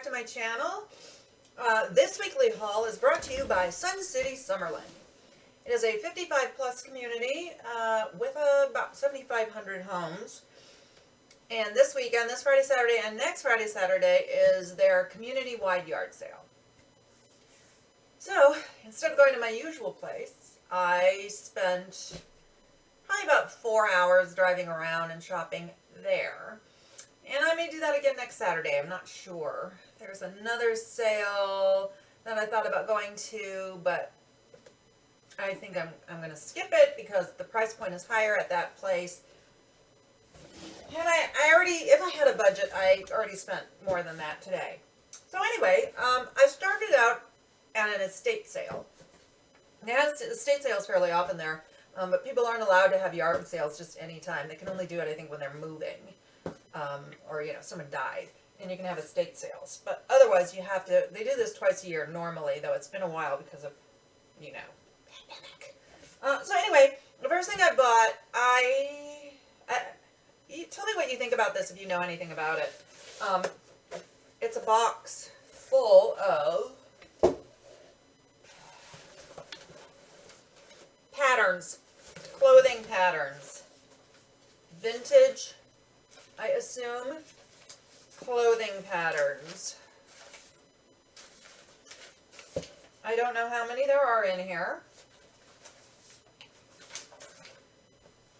back to my channel. This weekly haul is brought to you by Sun City Summerlin. It is a 55 plus community with about 7,500 homes. And this weekend, this Friday, Saturday, and next Friday, Saturday is their community-wide yard sale. So instead of going to my usual place, I spent probably about 4 hours driving around and shopping there. And I may do that again next Saturday, I'm not sure. There's another sale that I thought about going to, but I think I'm going to skip it because the price point is higher at that place. And I already, if I had a budget, I already spent more than that today. So anyway, I started out at an estate sale. Now, estate sales fairly often there, but people aren't allowed to have yard sales just any time. They can only do it, I think, when they're moving. Or, you know, someone died, and you can have estate sales. But otherwise, you have to, they do this twice a year normally, though it's been a while because of, you know, pandemic. So anyway, the first thing I bought, you tell me what you think about this if you know anything about it. It's a box full of patterns, clothing patterns, vintage, I assume, clothing patterns. I don't know how many there are in here,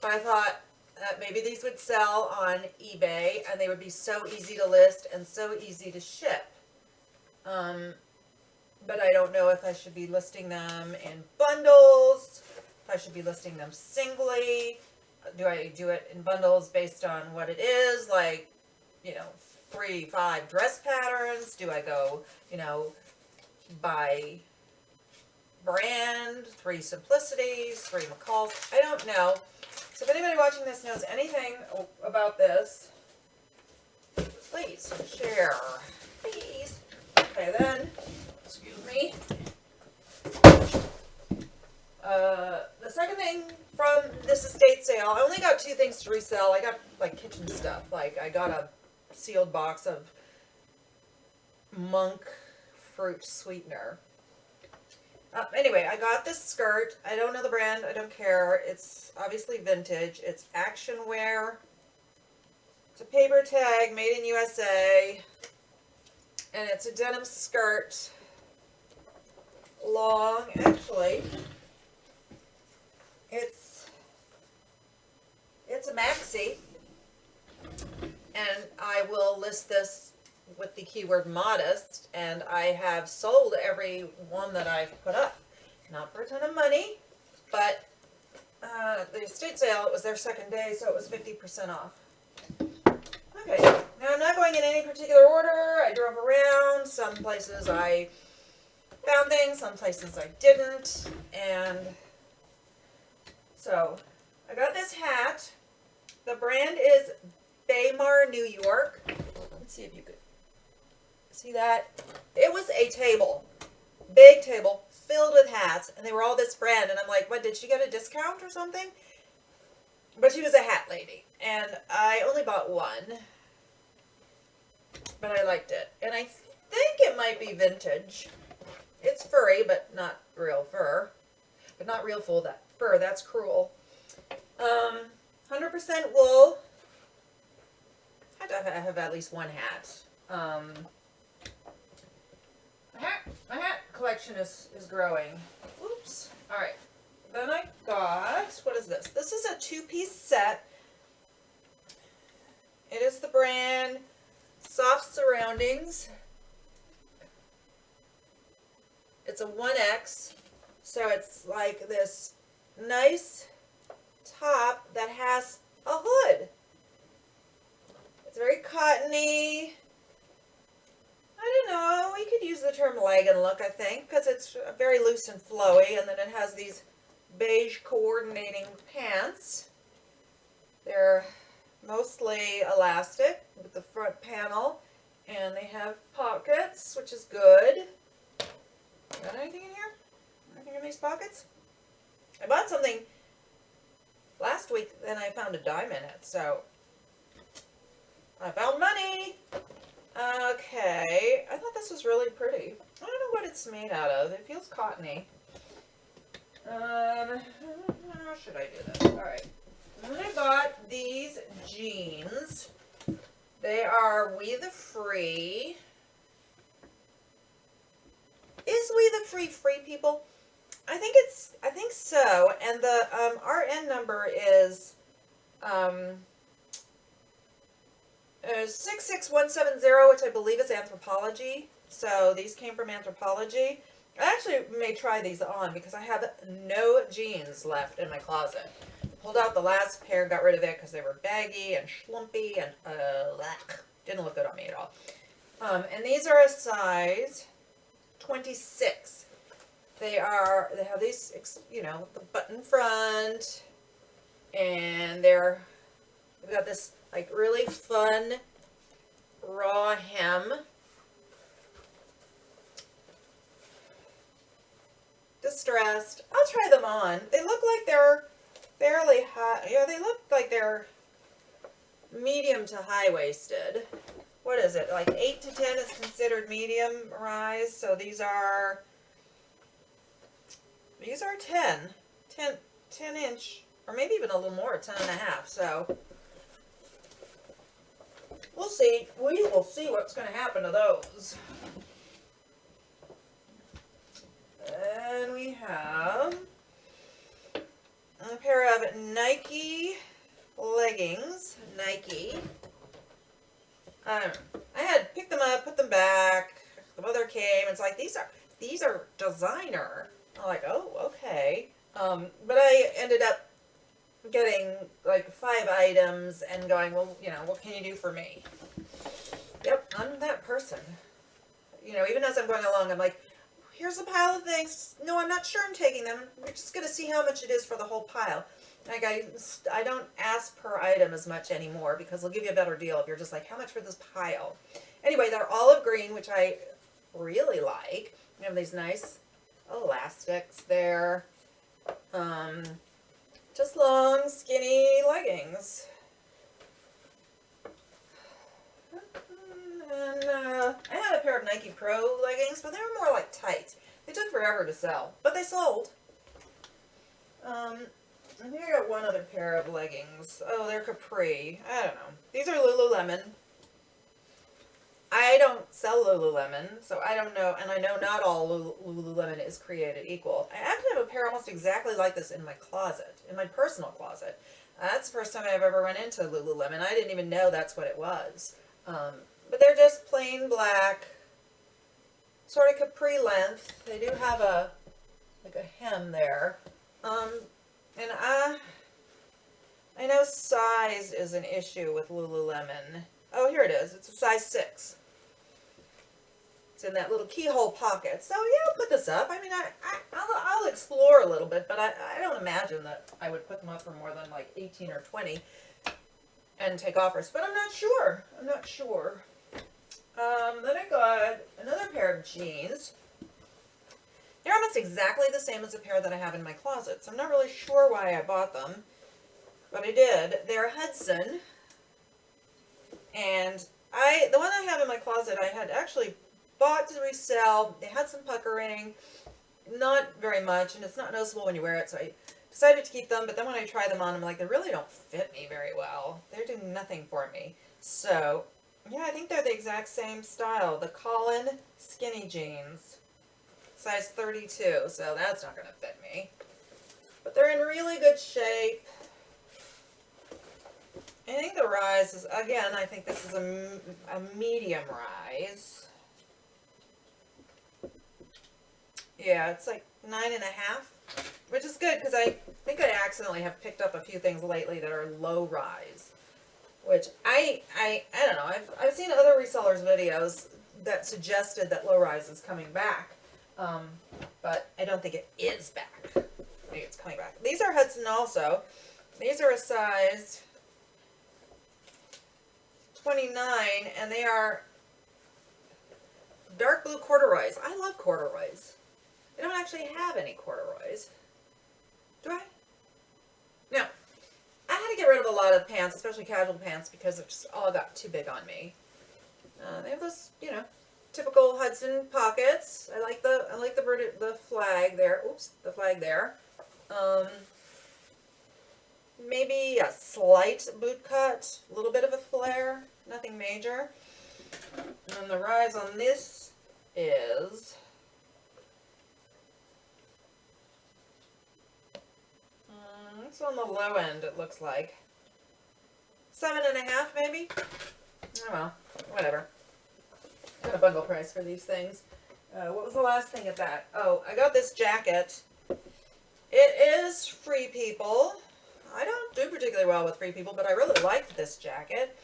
but I thought that maybe these would sell on eBay and they would be so easy to list and so easy to ship. But I don't know if I should be listing them in bundles, if I should be listing them singly. Do I do it in bundles based on what it is, like, you know, 3, 5 dress patterns? Do I go, you know, by brand, 3 simplicities, 3 McCalls? I don't know. So if anybody watching this knows anything about this, please share. Please. Okay, then, excuse me. The second thing from this estate sale, I only got 2 things to resell. I got like kitchen stuff. Like I got a sealed box of monk fruit sweetener. Anyway, I got this skirt. I don't know the brand. I don't care. It's obviously vintage. It's action wear. It's a paper tag, made in USA. And it's a denim skirt. Long, actually. It's a maxi, and I will list this with the keyword modest, and I have sold every one that I've put up. Not for a ton of money, but the estate sale, it was their second day, so it was 50% off. Okay, now I'm not going in any particular order. I drove around. Some places I found things, some places I didn't, and so I got this hat. The brand is Baymar, New York. Let's see if you could see that. It was a table, big table, filled with hats, and they were all this brand, and I'm like, what, did she get a discount or something? But she was a hat lady, and I only bought one, but I liked it, and I think it might be vintage. It's furry, but not real fur. But not real full fur, that's cruel. 100% wool. I had to have at least one hat. My hat collection is growing. Oops. Alright. Then I got, what is this? This is a 2-piece set. It is the brand Soft Surroundings. It's a 1X, so it's like this nice top that has a hood. It's very cottony. I don't know, we could use the term legging look, I think, because it's very loose and flowy, and then it has these beige coordinating pants. They're mostly elastic with the front panel, and they have pockets, which is good. Got anything in here? Anything in these pockets? I bought something last week, then I found a dime in it, so I found money. Okay, I thought this was really pretty. I don't know what it's made out of. It feels cottony. How should I do this? Alright. I bought these jeans. They are We the Free. Is We the Free people? I think so. And the RN number is 66170, which I believe is Anthropology. So these came from Anthropology. I actually may try these on because I have no jeans left in my closet. Pulled out the last pair, got rid of it because they were baggy and schlumpy and didn't look good on me at all. And these are a size 26. They have these, you know, the button front, and they've got this like really fun raw hem. Distressed. I'll try them on. They look like they're fairly high. Yeah, they look like they're medium to high-waisted. What is it? Like 8 to 10 is considered medium rise. So these are 10 inch, or maybe even a little more, 10 and a half. So we'll see. We will see what's going to happen to those. And we have a pair of Nike leggings. Nike. I had picked them up, put them back. The mother came. It's like these are designer. I'm like, oh, okay. But I ended up getting like 5 items and going, well, you know, what can you do for me? Yep, I'm that person. You know, even as I'm going along, I'm like, here's a pile of things. No, I'm not sure I'm taking them. We're just going to see how much it is for the whole pile. Like I don't ask per item as much anymore because they'll give you a better deal if you're just like, how much for this pile? Anyway, they're olive green, which I really like. We have these nice elastics there. Just long, skinny leggings. And I had a pair of Nike Pro leggings, but they were more like tight. They took forever to sell, but they sold. And here I got one other pair of leggings. Oh, they're capri. I don't know. These are Lululemon. I don't sell Lululemon, so I don't know, and I know not all Lululemon is created equal. I actually have a pair almost exactly like this in my closet, in my personal closet. That's the first time I've ever run into Lululemon. I didn't even know that's what it was. But they're just plain black, sort of capri length. They do have a hem there. And I know size is an issue with Lululemon. Oh, here it is. It's a size 6. It's in that little keyhole pocket. So yeah, I'll put this up. I mean, I'll explore a little bit, but I don't imagine that I would put them up for more than like 18 or 20 and take offers. But I'm not sure. I'm not sure. Then I got another pair of jeans. They're almost exactly the same as the pair that I have in my closet, so I'm not really sure why I bought them, but I did. They're Hudson, and the one I have in my closet I had actually bought to resell. They had some puckering, not very much, and it's not noticeable when you wear it, so I decided to keep them, but then when I try them on, I'm like, they really don't fit me very well. They're doing nothing for me. So, yeah, I think they're the exact same style. The Collin skinny jeans. Size 32, so that's not going to fit me. But they're in really good shape. I think the rise is, again, I think this is a medium rise. Yeah, it's like 9.5, which is good because I think I accidentally have picked up a few things lately that are low rise. Which I don't know. I've seen other resellers' videos that suggested that low rise is coming back. But I don't think it is back. I think it's coming back. These are Hudson also. These are a size 29, and they are dark blue corduroys. I love corduroys. I don't actually have any corduroys. Do I? No. I had to get rid of a lot of pants, especially casual pants, because it just all got too big on me. They have this, you know, typical Hudson pockets. I like the flag there. Oops, the flag there. Maybe a slight boot cut, a little bit of a flare, nothing major. And then the rise on this is it's on the low end, it looks like 7.5 maybe. Oh well, whatever. Got a bundle price for these things. What was the last thing at that? Oh, I got this jacket. It is Free People. I don't do particularly well with Free People, but I really liked this jacket.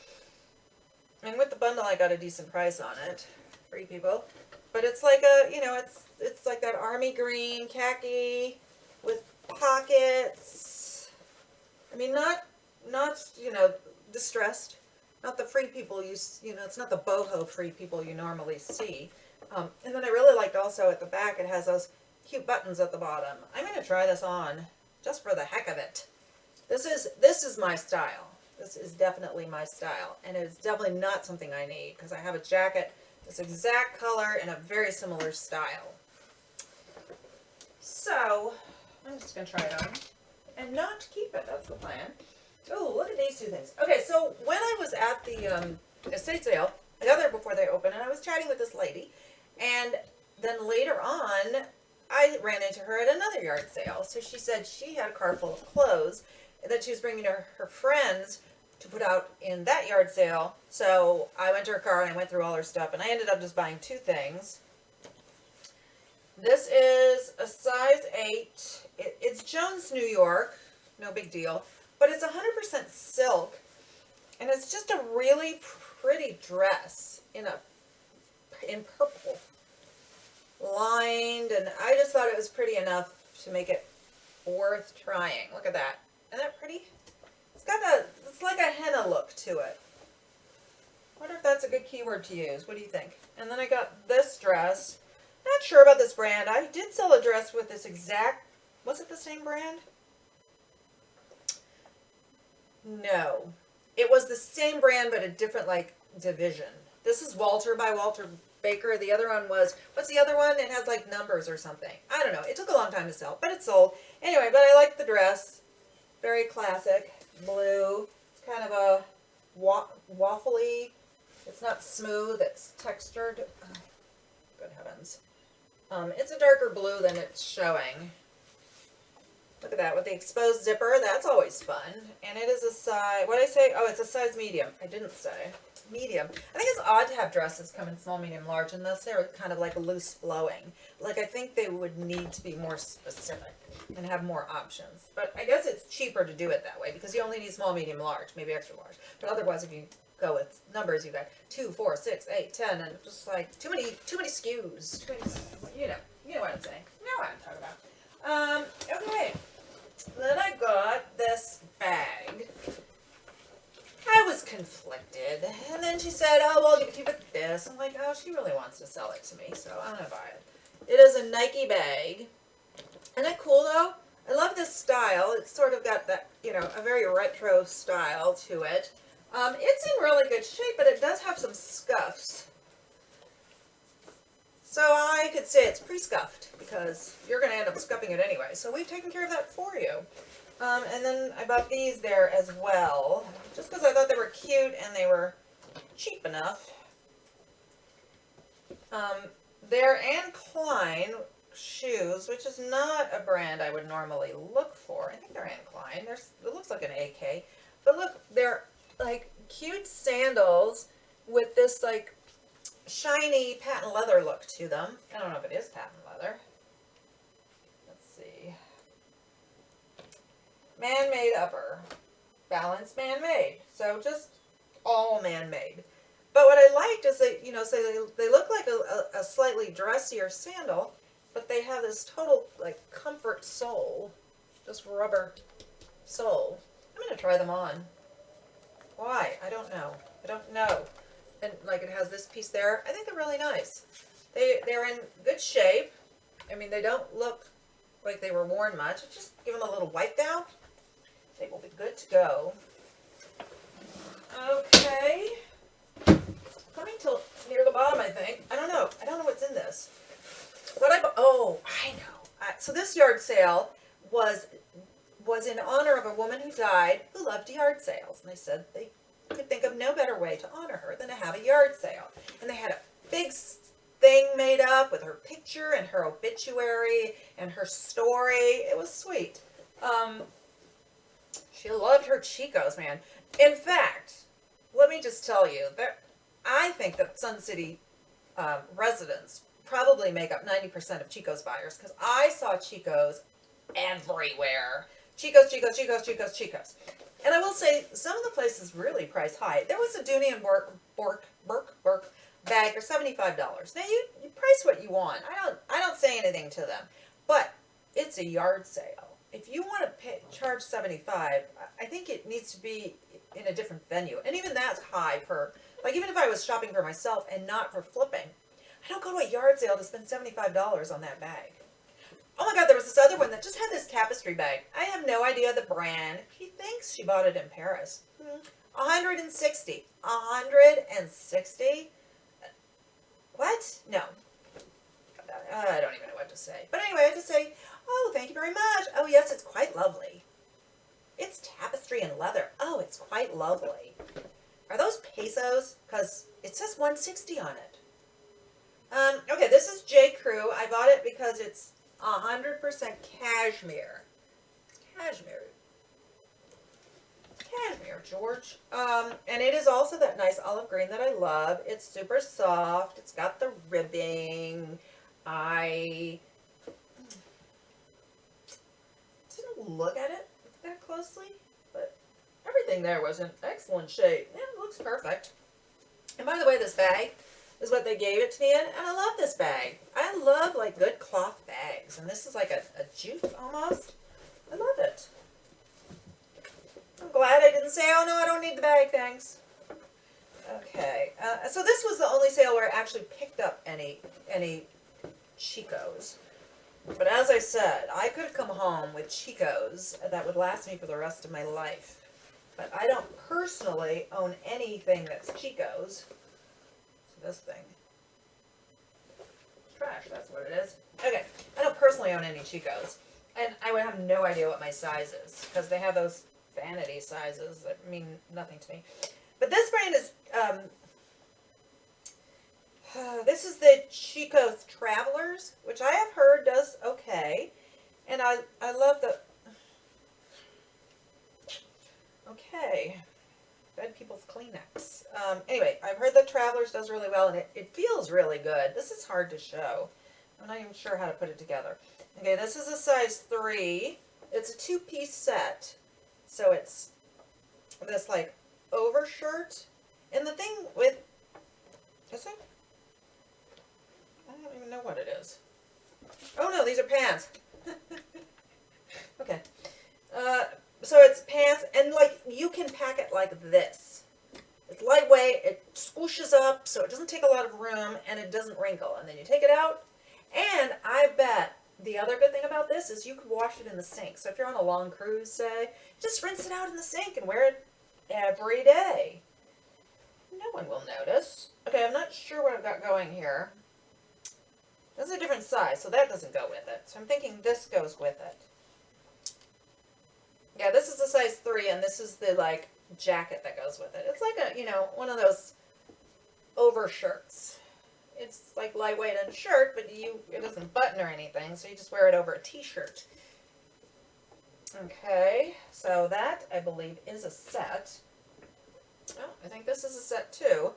And with the bundle, I got a decent price on it. Free People. But it's like a, you know, it's like that army green khaki with pockets. I mean, not you know, distressed. Not the Free People you know, it's not the boho Free People you normally see. And then I really liked also at the back, it has those cute buttons at the bottom. I'm going to try this on just for the heck of it. This is my style. This is definitely my style, and it's definitely not something I need because I have a jacket this exact color in a very similar style. So I'm just going to try it on and not keep it. That's the plan. Oh, look at these two things. Okay, so when I was at the estate sale, I got there before they opened, and I was chatting with this lady, and then later on, I ran into her at another yard sale. So she said she had a car full of clothes that she was bringing to her friends to put out in that yard sale. So I went to her car and I went through all her stuff, and I ended up just buying two things. This is a size 8. It's Jones, New York. No big deal. But it's 100% silk. And it's just a really pretty dress in purple. Lined, and I just thought it was pretty enough to make it worth trying. Look at that. Isn't that pretty? It's like a henna look to it. I wonder if that's a good keyword to use. What do you think? And then I got this dress. Not sure about this brand. I did sell a dress with this exact, was it the same brand? No. It was the same brand, but a different, like, division. This is Walter by Walter Baker. The other one was, what's the other one? It has, like, numbers or something. I don't know. It took a long time to sell, but it sold. Anyway, but I liked the dress. Very classic. Blue. It's kind of a waffly. It's not smooth. It's textured. Oh, good heavens. It's a darker blue than it's showing. Look at that with the exposed zipper. That's always fun. And it is a size, what did I say? Oh, it's a size medium. I didn't say. Medium. I think it's odd to have dresses come in small, medium, large, unless they're kind of like loose flowing. Like, I think they would need to be more specific and have more options. But I guess it's cheaper to do it that way because you only need small, medium, large, maybe extra large. But otherwise, if you go with numbers, you got 2, 4, 6, 8, 10, and just like too many SKUs. You know what I'm saying. You know what I'm talking about. Okay. Then I got this bag. I was conflicted. And then she said, oh, well, you can keep it this. I'm like, oh, she really wants to sell it to me, so I'm going to buy it. It is a Nike bag. Isn't it cool, though? I love this style. It's sort of got that, you know, a very retro style to it. It's in really good shape, but it does have some scuffs. So I could say it's pre-scuffed because you're going to end up scuffing it anyway. So we've taken care of that for you. And then I bought these there as well, just because I thought they were cute and they were cheap enough. They're Incline Shoes, which is not a brand I would normally look for. I think they're Incline. It looks like an AK. But look, they're like cute sandals with this like shiny patent leather look to them. I don't know if it is patent leather. Let's see. Man-made upper. Balance man-made. So just all man-made. But what I liked is they, you know, so they look like a slightly dressier sandal, but they have this total like comfort sole. Just rubber sole. I'm going to try them on. Why? I don't know. I don't know. And like it has this piece there. I think they're really nice. They're in good shape. I mean, they don't look like they were worn much. Just give them a little wipe down. They will be good to go. Okay. Coming to yard sale was in honor of a woman who died who loved yard sales. And they said they could think of no better way to honor her than to have a yard sale. And they had a big thing made up with her picture and her obituary and her story. It was sweet. She loved her Chicos, man. In fact, let me just tell you that I think that Sun City residents probably make up 90% of Chico's buyers, because I saw Chicos everywhere. Chicos, Chicos, Chicos, Chicos, Chicos. And I will say, some of the places really price high. There was a Dooney and Burke bag for $75. Now you price what you want. I don't say anything to them, but it's a yard sale. If you want to charge $75, I think it needs to be in a different venue. And even that's high for, like, even if I was shopping for myself and not for flipping, I don't go to a yard sale to spend $75 on that bag. Oh my God, there was this other one that just had this Tapestry bag. I have no idea the brand. She thinks she bought it in Paris. $160. $160? What? No. I don't even know what to say. But anyway, I just say, oh, thank you very much. Oh, yes, it's quite lovely. It's tapestry and leather. Oh, it's quite lovely. Are those pesos? Because it says $160 on it. Okay, this is J. Crew. I bought it because it's 100% cashmere. Cashmere, George. And it is also that nice olive green that I love. It's super soft. It's got the ribbing. I didn't look at it that closely, but everything there was in excellent shape. Yeah, it looks perfect. And by the way, this bag is what they gave it to me in, and I love this bag. I love, like, good cloth bags, and this is like a jute almost. I love it. I'm glad I didn't say, oh no, I don't need the bag, thanks. Okay, so this was the only sale where I actually picked up any Chicos. But as I said, I could have come home with Chicos that would last me for the rest of my life. But I don't personally own anything that's Chicos. So this thing. Trash, that's what it is. Okay, I don't personally own any Chicos. And I would have no idea what my size is, because they have those vanity sizes that mean nothing to me. But this brand is, this is the Chico's Travelers, which I have heard does okay. And I love the, okay, Dead People's Kleenex. Anyway, I've heard the Travelers does really well, and it feels really good. This is hard to show. I'm not even sure how to put it together. Okay, this is a size 3. It's a 2-piece set. So it's this, like, overshirt. And the thing with, is it? I don't even know what it is. Oh no, these are pants. Okay. So it's pants, and, like, you can pack it like this. It's lightweight, it squishes up, so it doesn't take a lot of room, and it doesn't wrinkle. And then you take it out, and I bet the other good thing about this is you could wash it in the sink. So if you're on a long cruise, say, just rinse it out in the sink and wear it every day. No one will notice. Okay, I'm not sure what I've got going here. This is a different size, so that doesn't go with it. So I'm thinking this goes with it. Yeah, this is a size 3, and this is the, like, jacket that goes with it. It's like a, you know, one of those overshirts. It's like lightweight and shirt, but it doesn't button or anything, so you just wear it over a t-shirt. Okay, so that, I believe, is a set. Oh, I think this is a set too.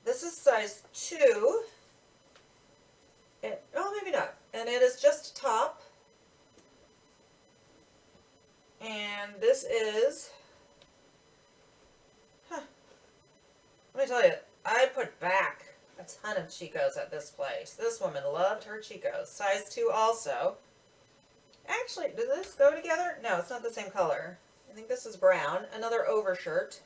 This is size 2. Oh, maybe not. And it is just a top. And this is, let me tell you, I put back a ton of Chicos at this place. This woman loved her Chicos. Size 2 also. Actually, does this go together? No, it's not the same color. I think this is brown. Another overshirt.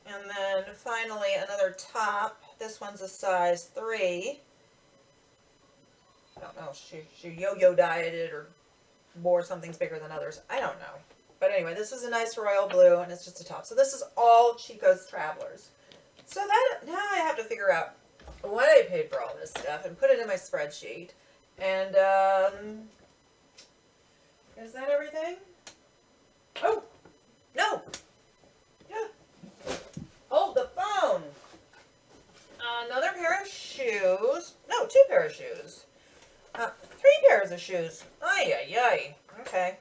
And then finally another top. This one's a size 3. I don't know if she yo-yo dieted or wore something's bigger than others. I don't know. But anyway, this is a nice royal blue, and it's just a top. So this is all Chico's Travelers. So that, now I have to figure out what I paid for all this stuff and put it in my spreadsheet. And, is that everything? Oh, no. Yeah. Hold the phone. Another pair of shoes. No, 2 pairs of shoes. 3 pairs of shoes. Ay, ay, ay. Okay.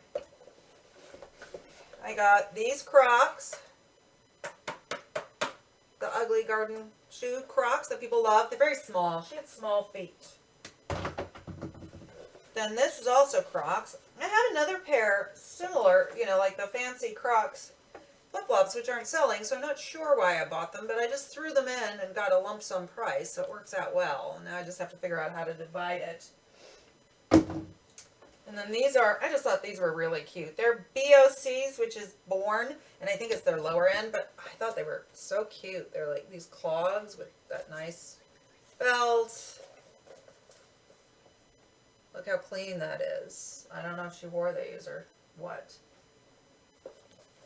I got these Crocs. The ugly garden shoe Crocs that people love. They're very small. She had small feet. Then this is also Crocs. I have another pair similar, you know, like the fancy Crocs flip-flops, which aren't selling, so I'm not sure why I bought them, but I just threw them in and got a lump sum price, so it works out well. Now I just have to figure out how to divide it. And then these are, I just thought these were really cute. They're BOCs, which is Born, and I think it's their lower end, but I thought they were so cute. They're like these clogs with that nice belt. Look how clean that is. I don't know if she wore these or what.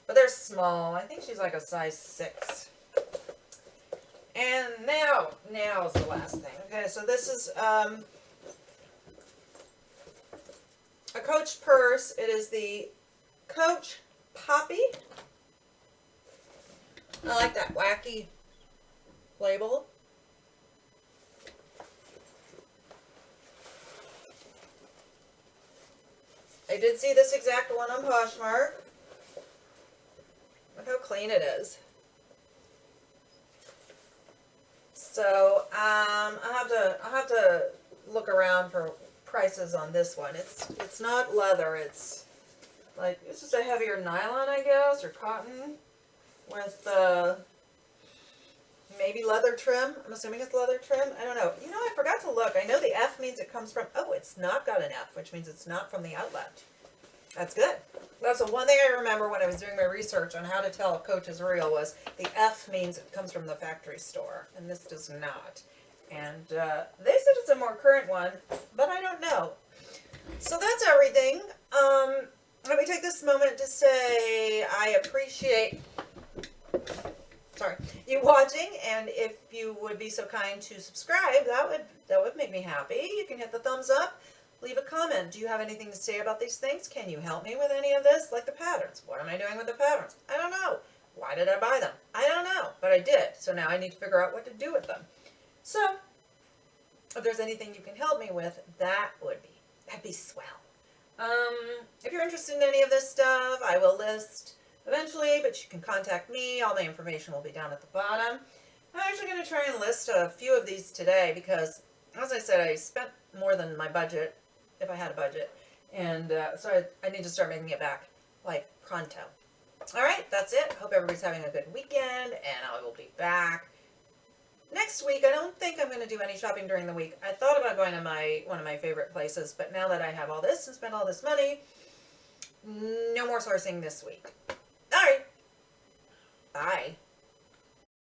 But they're small. I think she's like a size 6. And now is the last thing. Okay, so this is a Coach purse. It is the Coach Poppy. I like that wacky label. I did see this exact one on Poshmark. Look how clean it is. So I'll have to look around for prices on this one. It's not leather. It's like, it's just a heavier nylon, I guess, or cotton with maybe leather trim. I'm assuming it's leather trim. I don't know. You know, I forgot to look. I know the F means it comes from, oh, it's not got an F, which means it's not from the outlet. That's good. That's the one thing I remember when I was doing my research on how to tell if Coach is real was the F means it comes from the factory store, and this does not. And they said it's a more current one, but I don't know. So that's everything. Let me take this moment to say I appreciate you watching, and if you would be so kind to subscribe, that would make me happy. You can hit the thumbs up. Leave a comment. Do you have anything to say about these things? Can you help me with any of this? Like the patterns. What am I doing with the patterns? I don't know. Why did I buy them? I don't know, but I did. So now I need to figure out what to do with them. So if there's anything you can help me with, that'd be swell. If you're interested in any of this stuff, I will list eventually, but you can contact me. All my information will be down at the bottom. I'm actually going to try and list a few of these today because, as I said, I spent more than my budget, if I had a budget, and so I need to start making it back, like, pronto. Alright, that's it. Hope everybody's having a good weekend, and I will be back next week. I don't think I'm going to do any shopping during the week. I thought about going to one of my favorite places, but now that I have all this and spent all this money, no more sourcing this week. Alright, bye.